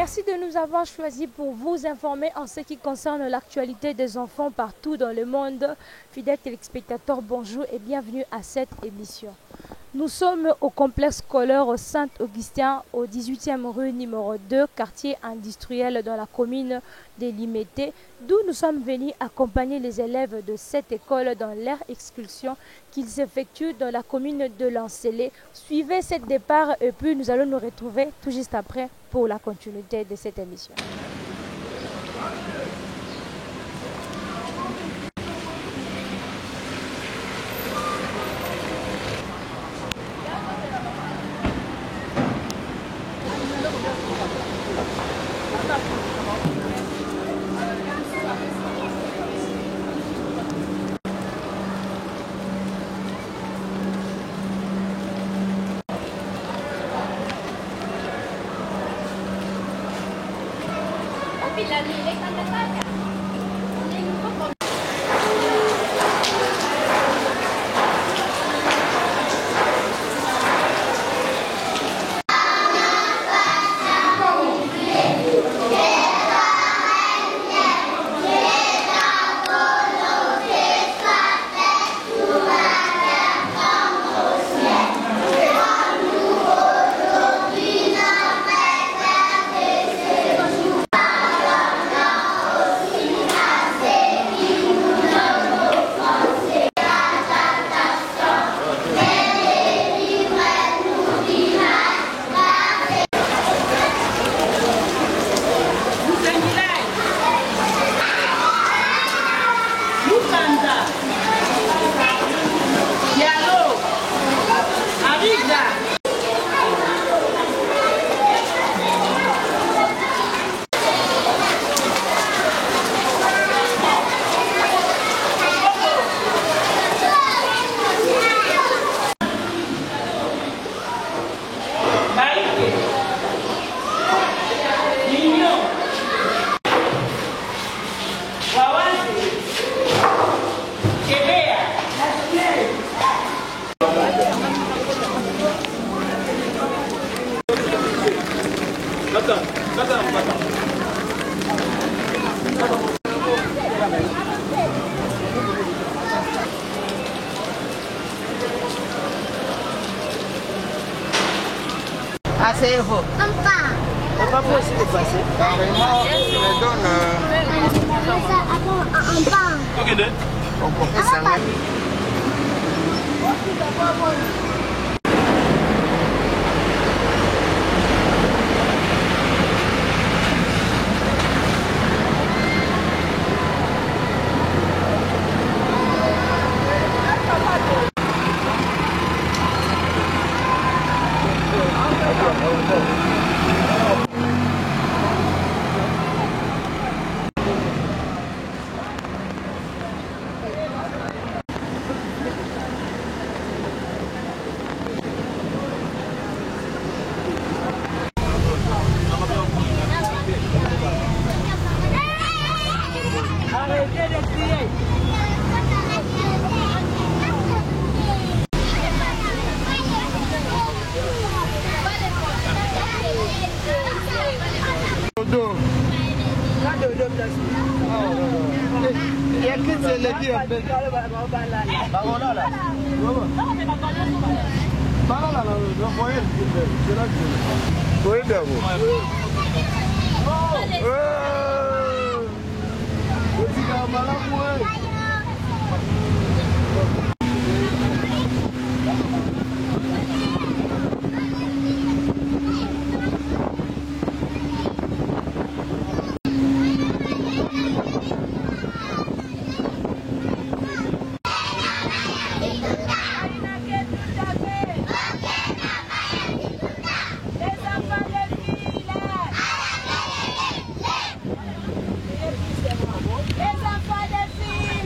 Merci de nous avoir choisis pour vous informer en ce qui concerne l'actualité des enfants partout dans le monde. Fidèles téléspectateurs, bonjour et bienvenue à cette émission. Nous sommes au complexe scolaire Saint-Augustin, au 18e rue numéro 2, quartier industriel dans la commune de Limete, d'où nous sommes venus accompagner les élèves de cette école dans leur excursion qu'ils effectuent dans la commune de Lancélé. Suivez ce départ et puis nous allons nous retrouver tout juste après pour la continuité de cette émission. Asseyez-vous. Papa peut aussi le passer. Carrément, je me donne. On peut ça. Les enfants de filles.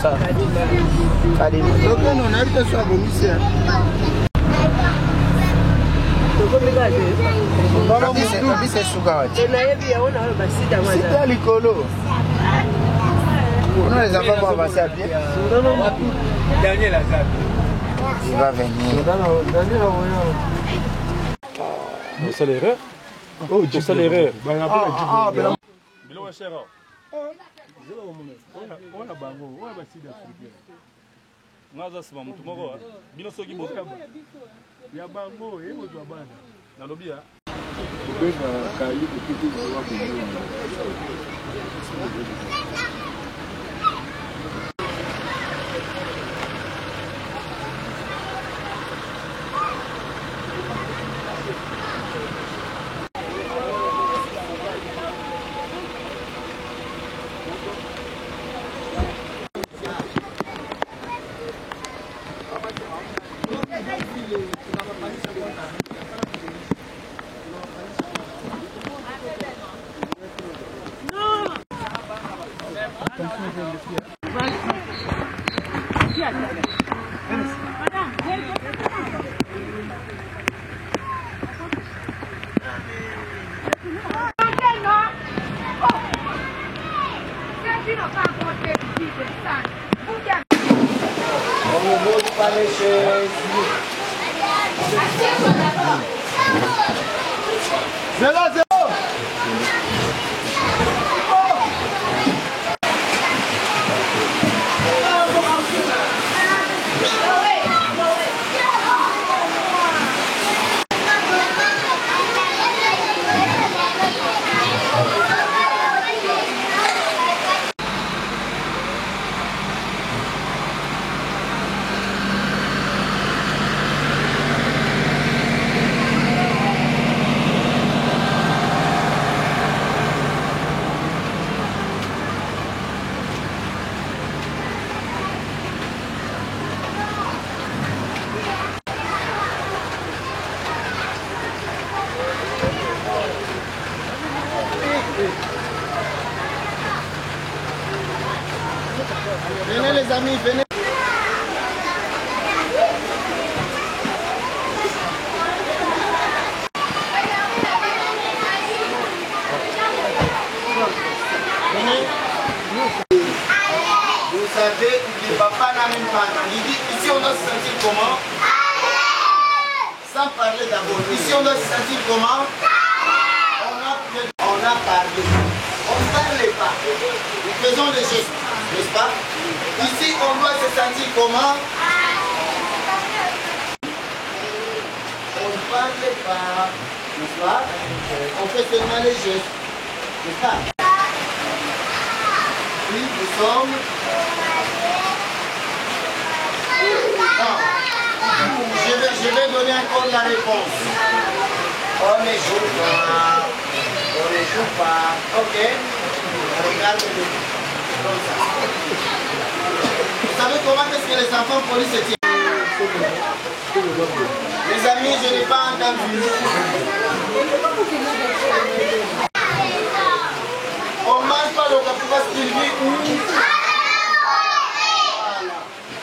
Ça. Allez, donc on a été sur Bomissia. C'est Sugar. C'est l'icolo. On a les enfants vont avancer à pied. Daniel Azab. Il va venir. C'est l'erreur. Oh, c'est l'erreur. Naza sima mtu moko bino soki boka ya bango ego to bana nalobia bena kayi kutuku wa kuno. Venez les amis, venez. avec les papas n'a même pas. Il dit ici on doit se sentir comment? Sans parler d'abord. Ici on doit se sentir comment? On a parlé. On ne parlait pas. Nous faisons des gestes, n'est-ce pas? Ici on doit se sentir comment? On ne parlait pas, n'est-ce pas? On fait seulement les gestes, n'est-ce pas? Oui, nous sommes... Non. Je vais donner encore la réponse. On ne joue pas. On ne joue pas. Ok. Regarde-le. Comme ça. Vous savez comment est-ce que les enfants polis se tiennent? Les amis, je n'ai pas entendu. On ne mange pas le capou parce qu'il vit où?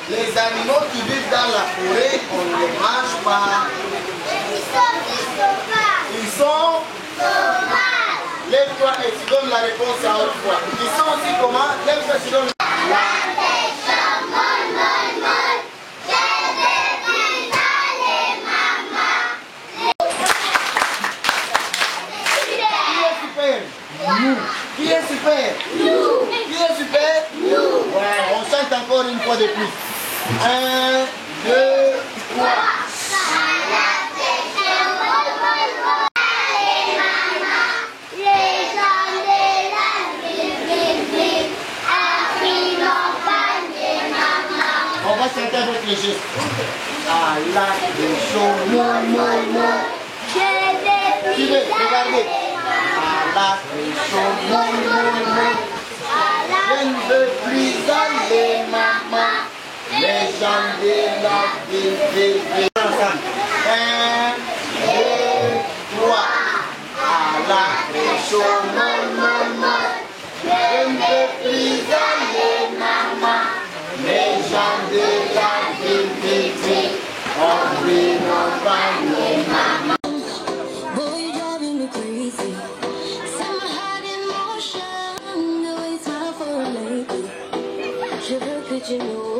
Les animaux qui vivent dans la forêt, on ne les mange pas. Ils sont sauvages. Lève-toi et tu donnes la réponse à haute voix. Ils sont aussi comment? Lève-toi et tu donnes la Nous. Qui est super? Nous. Qui est super? Nous. Ouais, on chante encore une fois de plus. 1, 2, 3. On va chanter avec les gestes. À la maison, tu veux, regardez. La maison, je ne veux plus aller, maman. Les gens de la ville vivent ensemble. 1, 2, 3. À la maison, je ne veux plus aller, maman. Les gens de la ville vivent. On vit nos familles, maman. Je veux que tu nous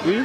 Oui.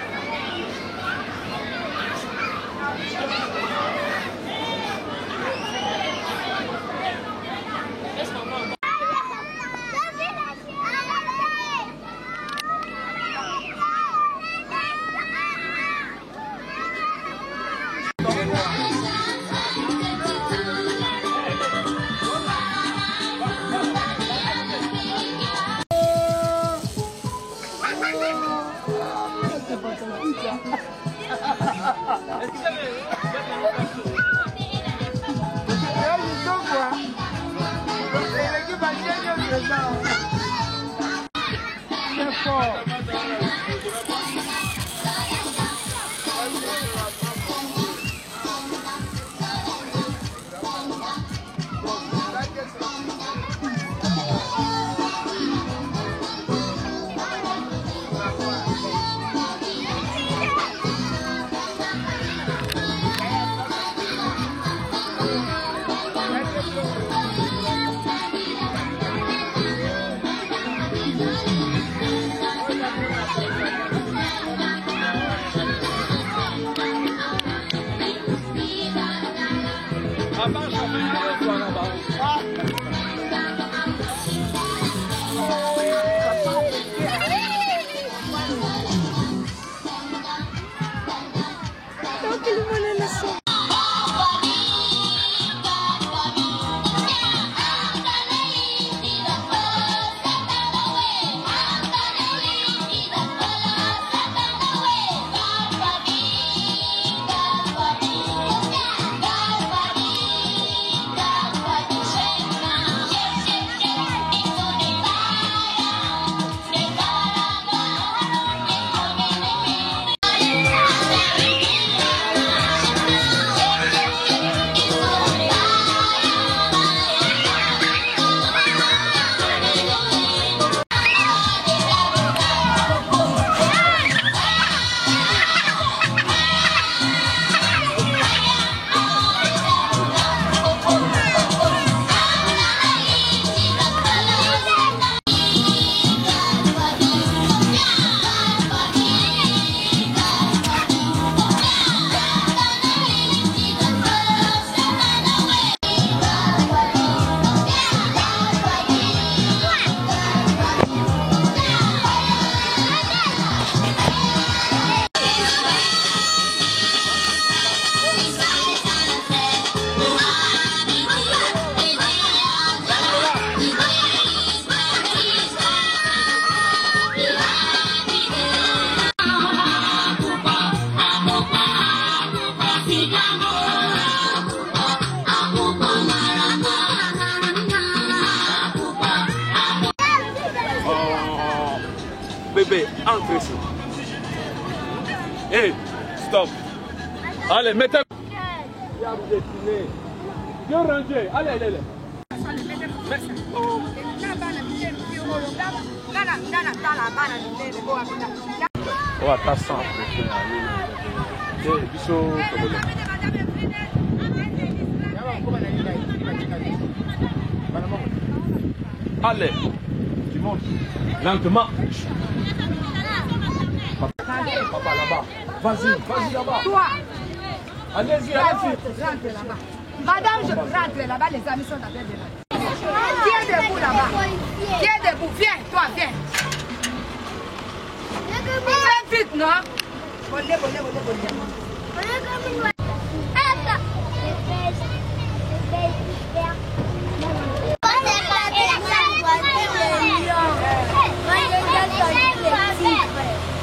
Bébé, entre ici. Hey, stop. Allez, mettez. Bien rangé. Allez, allez, allez. On va passer sans allez, tu montes lentement. Papa là-bas. Vas-y là-bas. Toi. Allez-y, allez-y. Rentre là-bas. Madame, je rentre là-bas, les amis sont en train de là. Viens debout là-bas. Viens debout, viens, toi, viens. Fais vite, non? Bonne.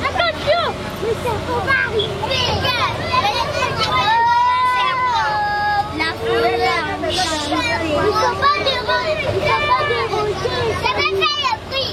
Attention, mais ça faut pas arriver. La foule, il faut pas déranger. Ça va faire le prix.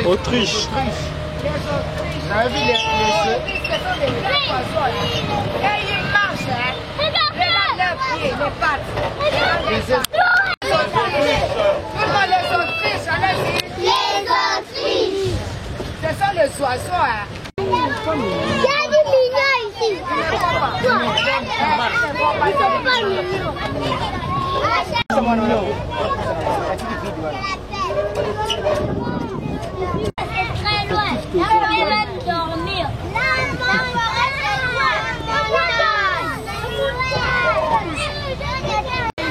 Autriche. Vous avez vu les Ce sont les oiseaux. Il y a des mignons ici. C'est très loin. On peut même dormir.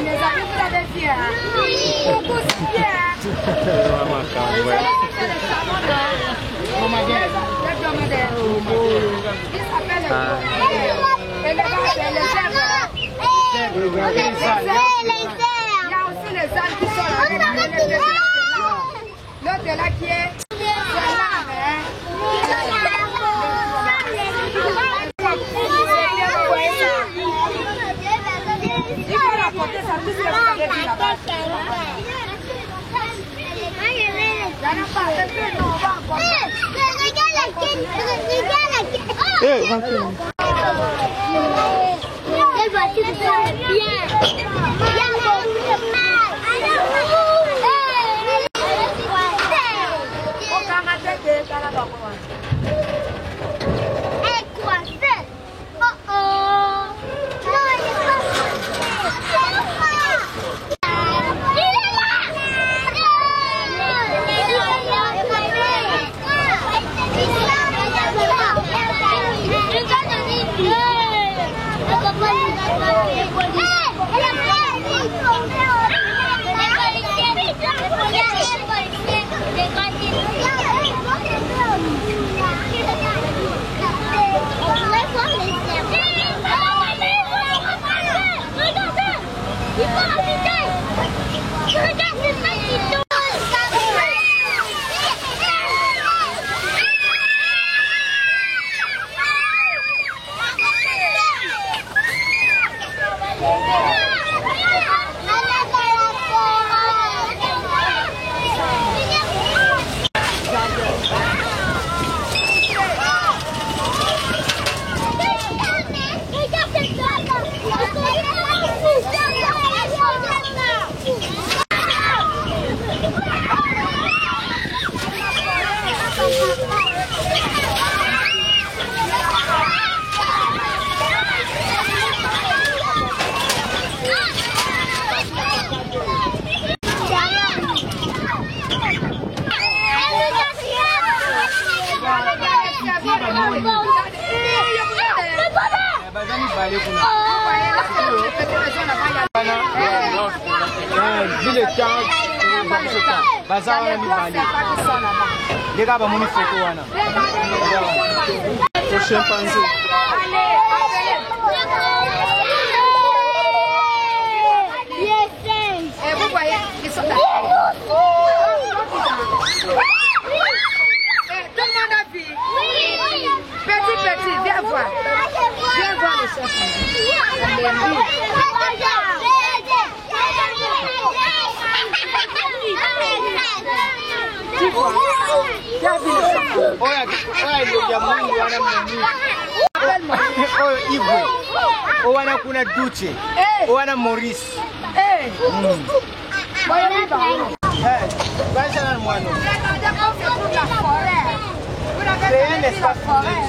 Les amis, vous avez vu, hein? Beaucoup de pieds, l'autre est là qui est il faut rapporter ça tout ce que vous avez vu là-bas. Les voitures sont bien. chimpanzé. Et vous voyez, ils sont là. Tout le monde a vu. Petit, viens voir. Viens voir le chimpanzé. Tu vois, tu as vu le chimpanzé. Owana kuna Duce. Owana Maurice. Vas-y dans le moineau. C'est un espace public.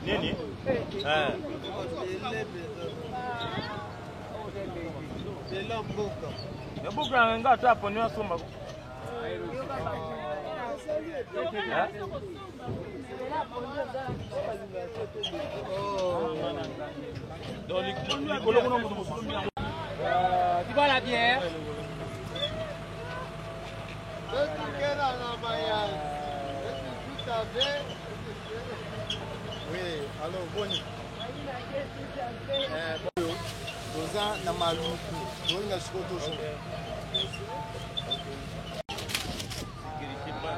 Nini? Mbuga ngata hapo ni wasoma. Tu bois la bière? Oui, alors Boni. Doza na maluku. Doza sikoto jo.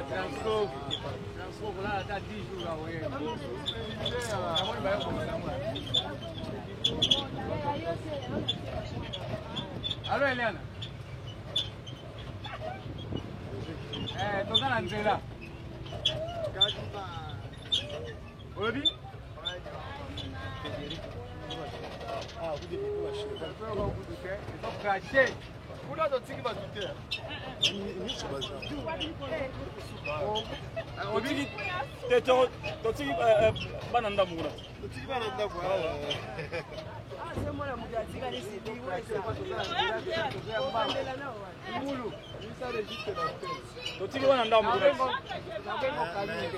Transfo là à 10 jours là ouais. Allô Eliana. Doza na nzela. Odi? Ah, vous devez tout acheter. Vous caché. Vous l'avez dit qu'il va douter. Odi toti bananda mura. Toti bananda kwa. Ah, c'est moi la mougatika les CD. Mulu, il ça registre la tête. Toti bananda mura. Allez.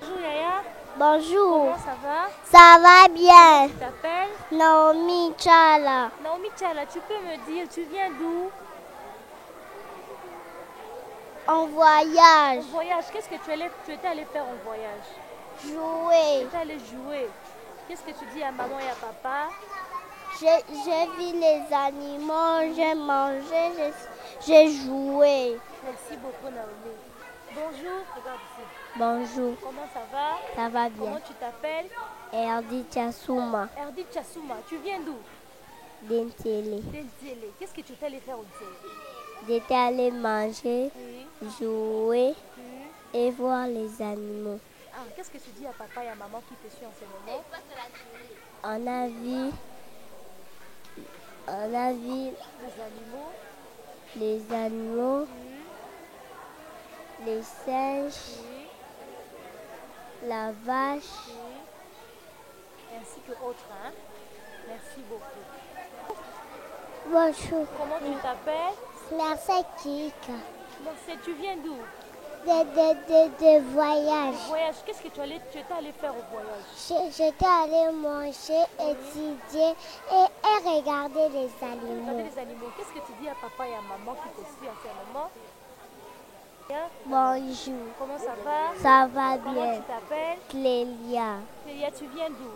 Bonjour Yaya. Bonjour. Comment ça va? Ça va bien. Tu t'appelles? Naomi Chala. Naomi Chala, tu peux me dire, tu viens d'où? En voyage. En voyage, qu'est-ce que tu étais allé faire en voyage? Jouer. Tu étais allé jouer. Qu'est-ce que tu dis à maman et à papa? J'ai vu les animaux, j'ai mangé, j'ai joué. Merci beaucoup Naomi. Bonjour, regarde ici. Bonjour. Comment ça va? Ça va bien. Comment tu t'appelles? Erdi Chassouma. Erdi Chassouma, tu viens d'où? D'Entélé. D'Entélé. Qu'est-ce que tu étais allé faire au Ntélé? J'étais allé manger, jouer et voir les animaux. Ah, qu'est-ce que tu dis à papa et à maman qui te suivent en ce moment? On a vu les animaux, les singes, la vache, ainsi que autres. Hein? Merci beaucoup. Bonjour. Comment tu t'appelles? Merci Kika. Tu viens d'où? De voyage. Voyage. Qu'est-ce que tu étais allé faire au voyage? J'étais allée manger, étudier et regarder les animaux. Regarder les animaux. Qu'est-ce que tu dis à papa et à maman qui te suivent à ce moment? Bien. Bonjour. Comment ça va? Ça va Comment bien. tu t'appelles? Clélia. Clélia, tu viens d'où?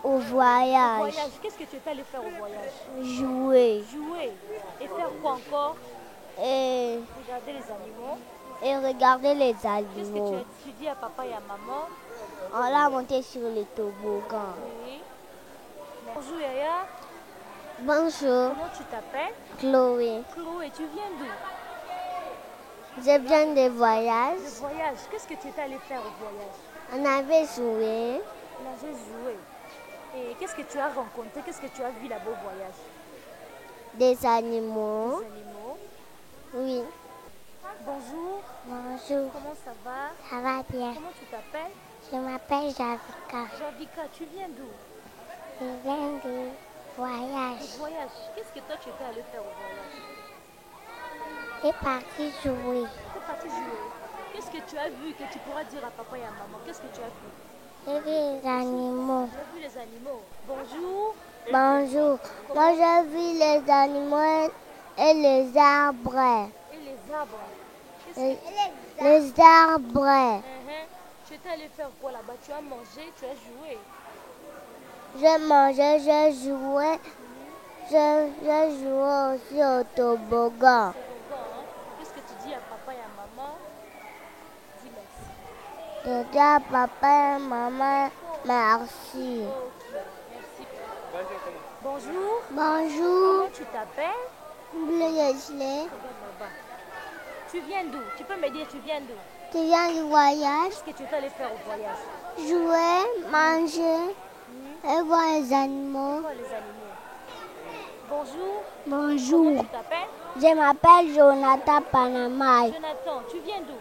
Au voyage. Voyage. Qu'est-ce que tu étais allé faire au voyage? Jouer. Jouer. Et faire quoi encore? Et Regarder les animaux. regarder les Qu'est-ce animaux. que tu dis à papa et à maman? On l'a monté sur les toboggans. Oui. Bonjour Yaya. Bonjour. Comment tu t'appelles? Chloé. Chloé, tu viens d'où? Je viens de Le voyage. voyage. Qu'est-ce que tu étais allé faire au voyage? On avait joué. Là, j'ai joué. Et qu'est-ce que tu as rencontré? Qu'est-ce que tu as vu là-bas au voyage? Des animaux. Des animaux. Oui. Bonjour. Bonjour. Comment ça va? Ça va bien. Comment tu t'appelles? Je m'appelle Javika. Javika, tu viens d'où? Je viens de Du voyage. voyage. Qu'est-ce que toi tu étais allé faire au voyage? Je suis partie jouer. Tu es parti jouer. Qu'est-ce que tu as vu que tu pourras dire à papa et à maman? Qu'est-ce que tu as vu? J'ai vu les animaux. Tu as vu les animaux. Bonjour. Bonjour. Moi, j'ai vu les animaux et les arbres. Et les arbres. Les, les arbres. Uh-huh. Tu étais allé faire quoi là-bas? Tu as mangé, tu as joué. J'ai mangé, j'ai joué. J'ai joué aussi au toboggan. C'est bon, hein? Qu'est-ce que tu dis à papa et à maman? Dis merci. Je dis à papa et maman merci. Ok, merci. Bonjour. Bonjour. Comment tu t'appelles? Bleu Leslie. Regarde là-bas. Tu viens d'où? Tu peux me dire tu viens d'où? Tu viens du voyage. Qu'est-ce que tu es allé faire au voyage? Jouer, manger et voir les animaux. Quoi les animaux? Bonjour. Bonjour. Comment tu t'appelles? Je m'appelle Jonathan Panamai. Jonathan, tu viens d'où?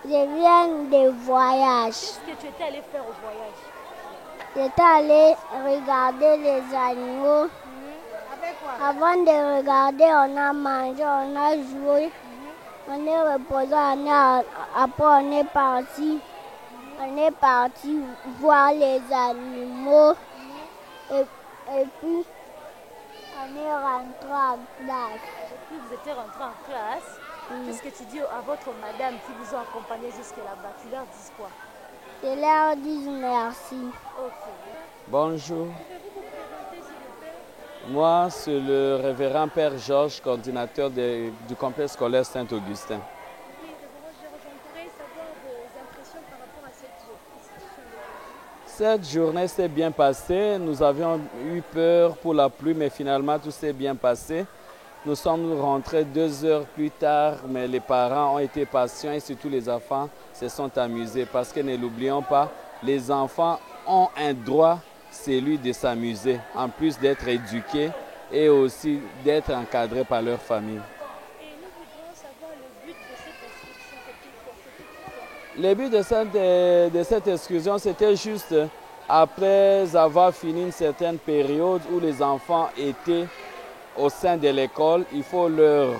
Je viens de voyage. Qu'est-ce que tu étais allé faire au voyage? J'étais allé regarder les animaux. Avec quoi? Avant de regarder, on a mangé, on a joué. On est reposé, après on est parti. On est parti voir les animaux. Et puis, on est rentré en classe. Et puis vous étiez rentré en classe. Qu'est-ce que tu dis à votre madame qui vous a accompagné jusque là-bas? Tu leur dis quoi? Je leur dis merci. Ok. Bonjour. Moi, c'est le révérend Père Georges, coordinateur du complexe scolaire Saint-Augustin. Oui, j'aimerais savoir vos impressions par rapport à cette institution. Cette journée s'est bien passée. Nous avions eu peur pour la pluie, mais finalement tout s'est bien passé. Nous sommes rentrés 2 heures plus tard, mais les parents ont été patients et surtout les enfants se sont amusés. Parce que ne l'oublions pas, les enfants ont un droit, celui de s'amuser, en plus d'être éduqués et aussi d'être encadrés par leur famille. Et nous voudrions savoir le but de cette inscription. Le but de cette excursion, c'était juste après avoir fini une certaine période où les enfants étaient au sein de l'école, il faut leur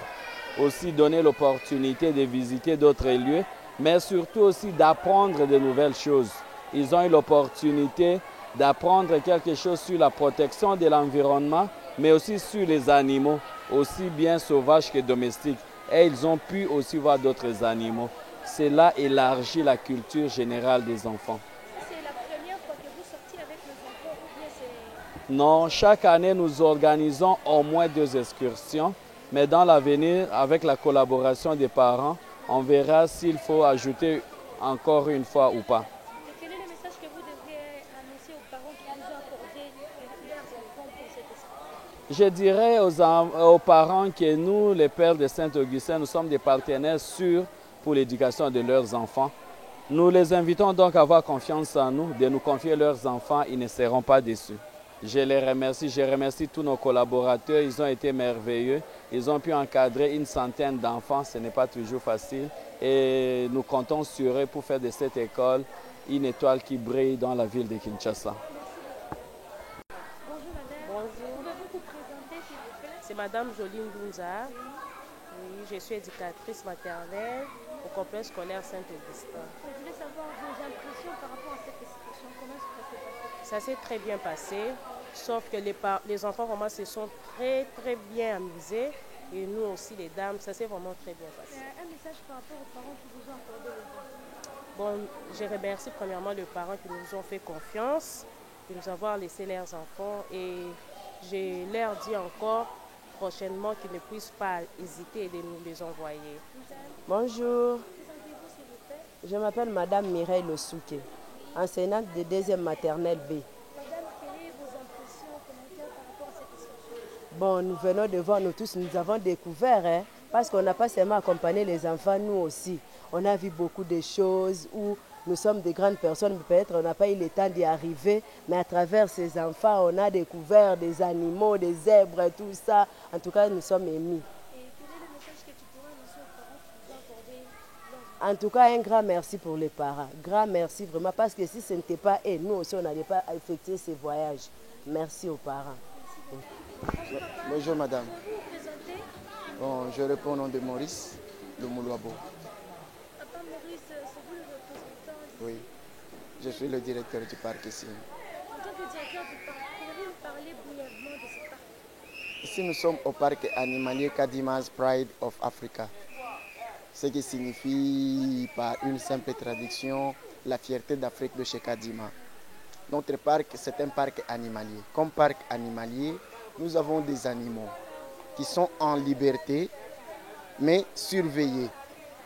aussi donner l'opportunité de visiter d'autres lieux, mais surtout aussi d'apprendre de nouvelles choses. Ils ont eu l'opportunité d'apprendre quelque chose sur la protection de l'environnement, mais aussi sur les animaux, aussi bien sauvages que domestiques. Et ils ont pu aussi voir d'autres animaux. Cela élargit la culture générale des enfants. C'est la première fois que vous sortiez avec les enfants ou bien c'est... Non, chaque année, nous organisons au moins 2 excursions, mais dans l'avenir, avec la collaboration des parents, on verra s'il faut ajouter encore une fois ou pas. Et quel est le message que vous devriez annoncer aux parents qui vous ont accordé leurs enfants pour cette excursion? Je dirais aux parents que nous, les pères de Saint-Augustin, nous sommes des partenaires sûrs pour l'éducation de leurs enfants. Nous les invitons donc à avoir confiance en nous, de nous confier leurs enfants, ils ne seront pas déçus. Je les remercie, je remercie tous nos collaborateurs, ils ont été merveilleux. Ils ont pu encadrer une centaine d'enfants, ce n'est pas toujours facile. Et nous comptons sur eux pour faire de cette école une étoile qui brille dans la ville de Kinshasa. Madame Joline Dunza. Oui, je suis éducatrice maternelle au complexe scolaire Saint-Augustin. Je voulais savoir vos impressions par rapport à cette situation. Comment ça s'est passé? Ça s'est très bien passé, sauf que les enfants vraiment se sont très bien amusés. Et nous aussi, les dames, ça s'est vraiment très bien passé. Un message par rapport aux parents qui vous ont accordé le vent. Bon, je remercie premièrement les parents qui nous ont fait confiance, de nous avoir laissé leurs enfants. Et je leur dis encore prochainement qu'ils ne puissent pas hésiter de nous les envoyer. Bonjour, je m'appelle Madame Mireille Losouké, enseignante de 2e maternelle B. Madame, quelles sont vos impressions, commentaires par rapport à cette situation? Bon, nous venons de voir, nous tous, nous avons découvert, parce qu'on n'a pas seulement accompagné les enfants, nous aussi. On a vu beaucoup de choses où nous sommes des grandes personnes, peut-être on n'a pas eu le temps d'y arriver, mais à travers ces enfants, on a découvert des animaux, des zèbres, tout ça. En tout cas, nous sommes émus. Et quel est le message que tu pourrais annoncer aux parents qui vous ont accordé? En tout cas, un grand merci pour les parents. Grand merci vraiment, parce que si ce n'était pas eux, nous aussi, on n'allait pas effectuer ces voyages. Merci aux parents. Bonjour madame. Vous vous présentez? Bon, je réponds au nom de Maurice de Moulouabo. Papa Maurice, c'est vous le représentant? Oui, je suis le directeur du parc ici. En tant que directeur du parc, pouvez-vous me parler brièvement de ce parc? Ici, nous sommes au parc animalier Kadima's Pride of Africa. Ce qui signifie par une simple traduction la fierté d'Afrique de chez Kadima. Notre parc, c'est un parc animalier. Comme parc animalier, nous avons des animaux qui sont en liberté, mais surveillés.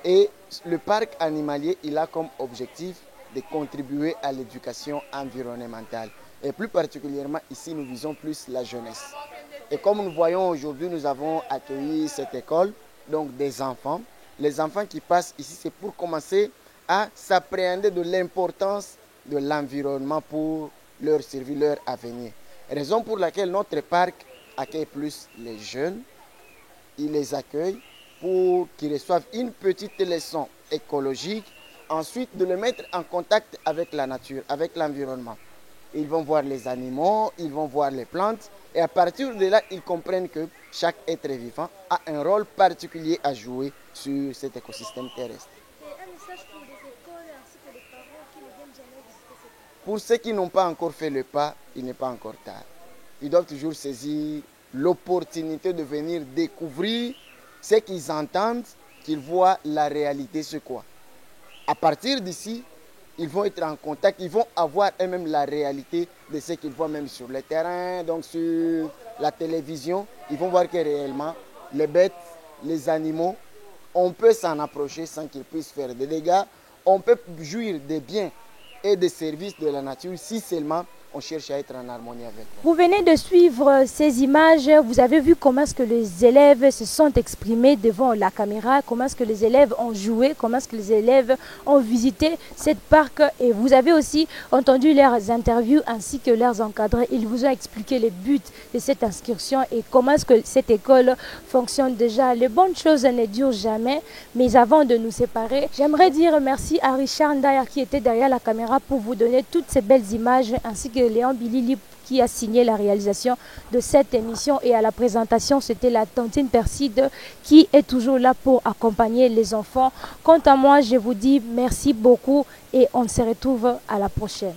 Et le parc animalier, il a comme objectif de contribuer à l'éducation environnementale. Et plus particulièrement, ici, nous visons plus la jeunesse. Et comme nous voyons aujourd'hui, nous avons accueilli cette école, donc des enfants. Les enfants qui passent ici, c'est pour commencer à s'appréhender de l'importance de l'environnement pour leur survie, leur avenir. Raison pour laquelle notre parc accueille plus les jeunes. Il les accueille pour qu'ils reçoivent une petite leçon écologique. Ensuite, de les mettre en contact avec la nature, avec l'environnement. Ils vont voir les animaux, ils vont voir les plantes. Et à partir de là, ils comprennent que chaque être vivant a un rôle particulier à jouer sur cet écosystème terrestre. Et un message pour les écoles ainsi que les parents qui ne viennent jamais visiter ce parc? Pour ceux qui n'ont pas encore fait le pas, il n'est pas encore tard. Ils doivent toujours saisir l'opportunité de venir découvrir ce qu'ils entendent, qu'ils voient la réalité, c'est quoi. À partir d'ici, ils vont être en contact, ils vont avoir eux-mêmes la réalité de ce qu'ils voient même sur le terrain, donc sur la télévision. Ils vont voir que réellement, les bêtes, les animaux, on peut s'en approcher sans qu'ils puissent faire des dégâts. On peut jouir des biens et des services de la nature si seulement on cherche à être en harmonie avec eux. Vous venez de suivre ces images, vous avez vu comment est-ce que les élèves se sont exprimés devant la caméra, comment est-ce que les élèves ont joué, comment est-ce que les élèves ont visité cette parc et vous avez aussi entendu leurs interviews ainsi que leurs encadrés. Ils vous ont expliqué les buts de cette inscription et comment est-ce que cette école fonctionne déjà. Les bonnes choses ne durent jamais, mais avant de nous séparer, j'aimerais dire merci à Richard Ndaya qui était derrière la caméra pour vous donner toutes ces belles images ainsi que Léon Bilili qui a signé la réalisation de cette émission et à la présentation c'était la tantine Perside qui est toujours là pour accompagner les enfants. Quant à moi je vous dis merci beaucoup et on se retrouve à la prochaine.